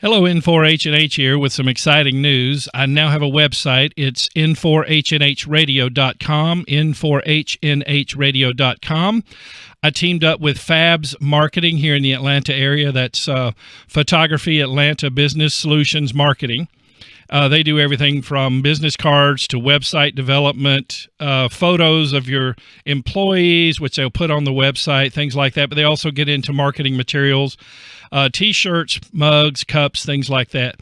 Hello, N4H&H here with some exciting news. I now have a website. It's n4hnhradio.com, n4hnhradio.com. I teamed up with Fabs Marketing here in the Atlanta area. That's Photography Atlanta Business Solutions Marketing. They do everything from business cards to website development, photos of your employees, which they'll put on the website, things like that. But they also get into marketing materials, T-shirts, mugs, cups, things like that.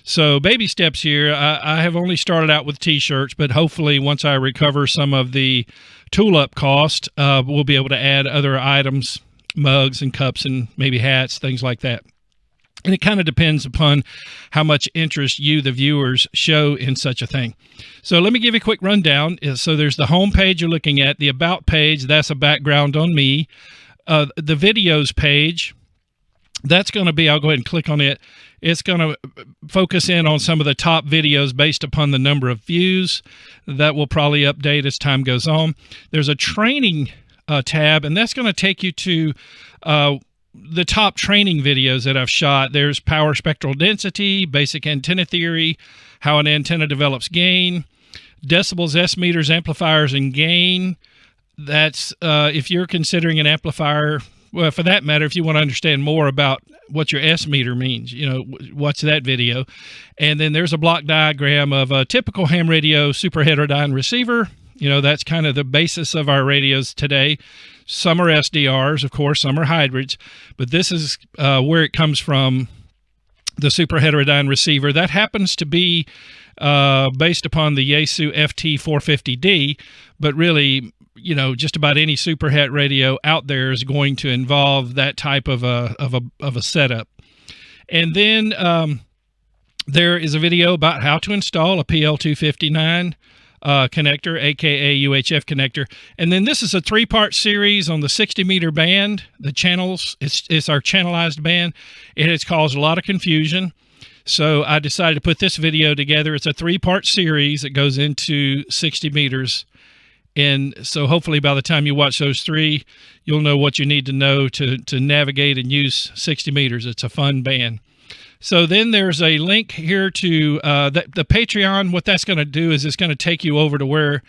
So baby steps here. I have only started out with T-shirts, but hopefully once I recover some of the tool-up cost, we'll be able to add other items, mugs and cups and maybe hats, things like that. And it kind of depends upon how much interest you, the viewers, show in such a thing. So let me give you a quick rundown. So there's the home page you're looking at, the About page, that's a background on me. The Videos page, that's going to be, I'll go ahead and click on it. It's going to focus in on some of the top videos based upon the number of views. That will probably update as time goes on. There's a training tab, and that's going to take you to the top training videos that I've shot. There's power spectral density, basic antenna theory, how an antenna develops gain, decibels, S meters, amplifiers, and gain. That's if you're considering an amplifier, well, for that matter, if you want to understand more about what your S meter means, watch that video. And then there's a block diagram of a typical ham radio super heterodyne receiver. That's kind of the basis of our radios today. Some are SDRs, of course, some are hybrids, but this is where it comes from, the super heterodyne receiver. That happens to be based upon the Yaesu FT450D, but really, just about any super het radio out there is going to involve that type of a setup. And then there is a video about how to install a PL259 connector, aka UHF connector. And then this is a 3-part series on the 60-meter band. The channels, it's our channelized band. It has caused a lot of confusion. So I decided to put this video together. It's a 3-part series that goes into 60 meters. And so hopefully by the time you watch those 3, you'll know what you need to know to navigate and use 60 meters. It's a fun band. So then there's a link here to the Patreon. What that's going to do is it's going to take you over to where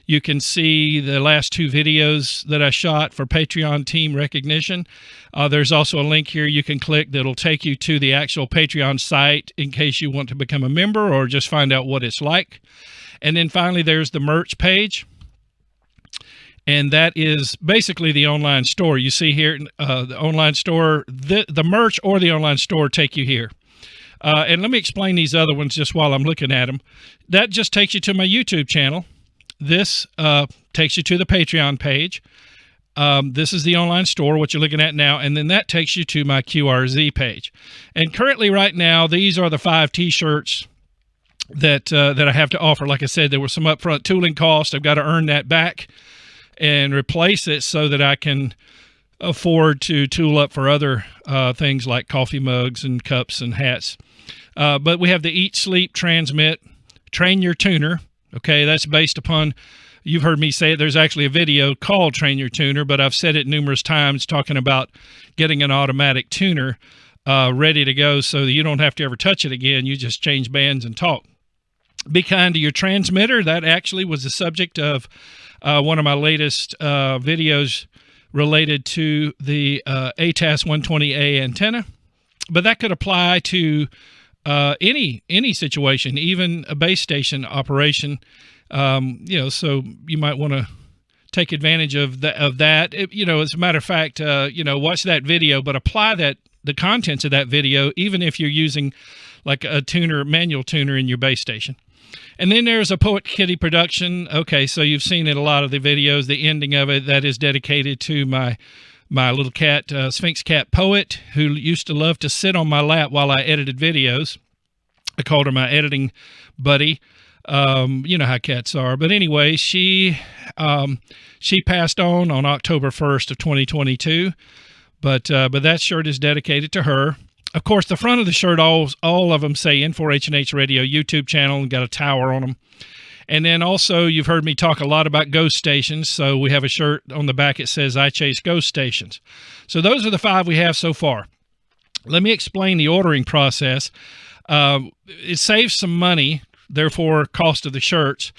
you can see the last 2 videos that I shot for Patreon team recognition. There's also a link here you can click that'll take you to the actual Patreon site in case you want to become a member or just find out what it's like. And then finally, there's the merch page. And that is basically the online store. You see here, the online store, the merch or the online store take you here. And let me explain these other ones just while I'm looking at them. That just takes you to my YouTube channel. This takes you to the Patreon page. This is the online store, what you're looking at now. And then that takes you to my QRZ page. And currently right now, these are the 5 T-shirts that I have to offer. Like I said, there was some upfront tooling cost. I've got to earn that back and replace it so that I can afford to tool up for other things like coffee mugs and cups and hats. But we have the Eat, Sleep, Transmit, Train Your Tuner. Okay, that's based upon, you've heard me say it, there's actually a video called Train Your Tuner, but I've said it numerous times talking about getting an automatic tuner ready to go so that you don't have to ever touch it again. You just change bands and talk. Be kind to your transmitter. That actually was the subject of one of my latest videos related to the ATAS 120A antenna, but that could apply to any situation, even a base station operation. So you might want to take advantage of that. As a matter of fact, watch that video, but apply the contents of that video, even if you're using like a manual tuner in your base station. And then there's a Poet Kitty production. Okay, so you've seen in a lot of the videos, the ending of it, that is dedicated to my little cat, Sphinx Cat Poet, who used to love to sit on my lap while I edited videos. I called her my editing buddy. You know how cats are. But anyway, she passed on October 1st of 2022. But that shirt is dedicated to her. Of course, the front of the shirt, all of them say N4H&H Radio YouTube channel and got a tower on them. And then also, you've heard me talk a lot about ghost stations. So we have a shirt on the back. It says, I chase ghost stations. So those are the 5 we have so far. Let me explain the ordering process. It saves some money, therefore cost of the shirts,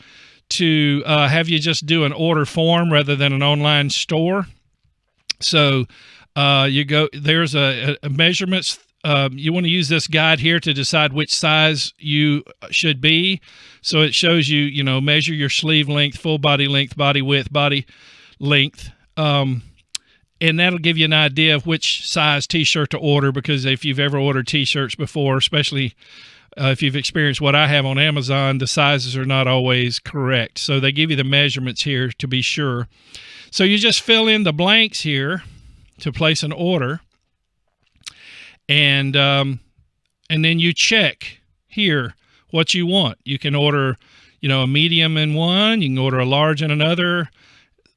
to have you just do an order form rather than an online store. So you go, there's a measurements. You want to use this guide here to decide which size you should be. So it shows you, measure your sleeve length, full body length, body width, body length. And that'll give you an idea of which size t-shirt to order, because if you've ever ordered t-shirts before, especially if you've experienced what I have on Amazon, the sizes are not always correct. So they give you the measurements here to be sure. So you just fill in the blanks here to place an order. And then you check here what you want. You can order, a medium in one, you can order a large in another,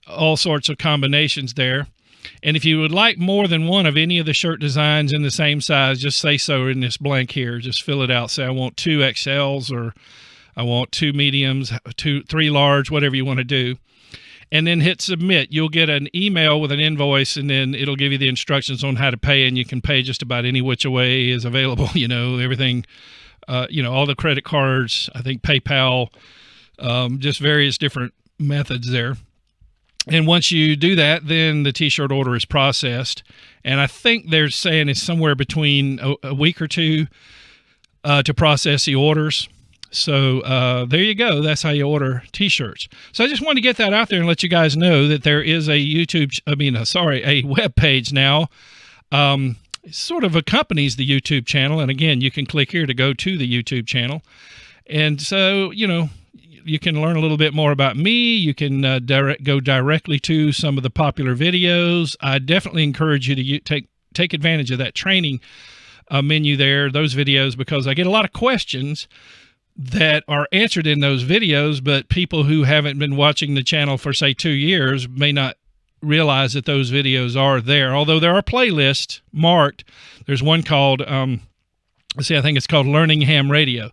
all sorts of combinations there. And if you would like more than one of any of the shirt designs in the same size, just say so in this blank here. Just fill it out. Say, I want 2 XLs, or I want 2 mediums, 3 large, whatever you want to do. And then hit submit. You'll get an email with an invoice, and then it'll give you the instructions on how to pay, and you can pay just about any which way is available. Everything, all the credit cards, I think PayPal, just various different methods there. And once you do that, then the t-shirt order is processed. And I think they're saying it's somewhere between a week or two to process the orders. So there you go. That's how you order t-shirts. So I just wanted to get that out there and let you guys know that there is a web page now. It sort of accompanies the YouTube channel. And again, you can click here to go to the YouTube channel. And so, you can learn a little bit more about me. You can go directly to some of the popular videos. I definitely encourage you to take advantage of that training menu there, those videos, because I get a lot of questions that are answered in those videos, but people who haven't been watching the channel for, say, 2 years may not realize that those videos are there. Although there are playlists marked. There's one called, I think it's called Learning Ham Radio.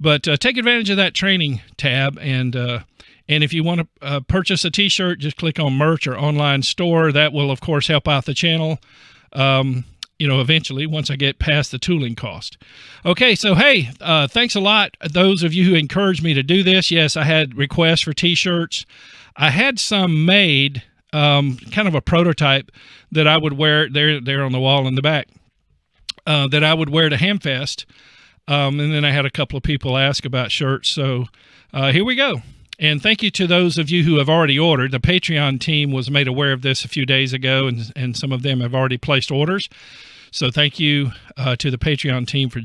But take advantage of that training tab, and if you want to purchase a t-shirt, just click on merch or online store. That will, of course, help out the channel, eventually once I get past the tooling cost. Okay, so hey, thanks a lot, those of you who encouraged me to do this. Yes, I had requests for t-shirts. I had some made, kind of a prototype that I would wear. They're on the wall in the back, that I would wear to Hamfest. And then I had a couple of people ask about shirts. So here we go. And thank you to those of you who have already ordered. The Patreon team was made aware of this a few days ago, and some of them have already placed orders. So thank you to the Patreon team for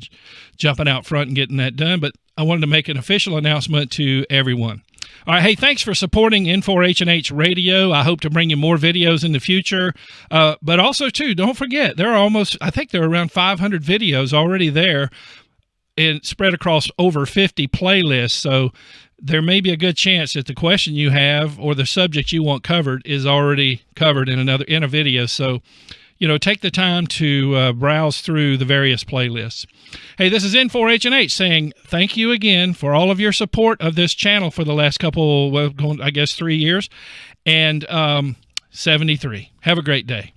jumping out front and getting that done. But I wanted to make an official announcement to everyone. All right, hey, thanks for supporting N4H&H Radio. I hope to bring you more videos in the future. But also, too, don't forget, I think there are around 500 videos already there, and spread across over 50 playlists. So there may be a good chance that the question you have or the subject you want covered is already covered in a video. So, take the time to browse through the various playlists. Hey, this is N4H&H saying thank you again for all of your support of this channel for the last 3 years, and 73. Have a great day.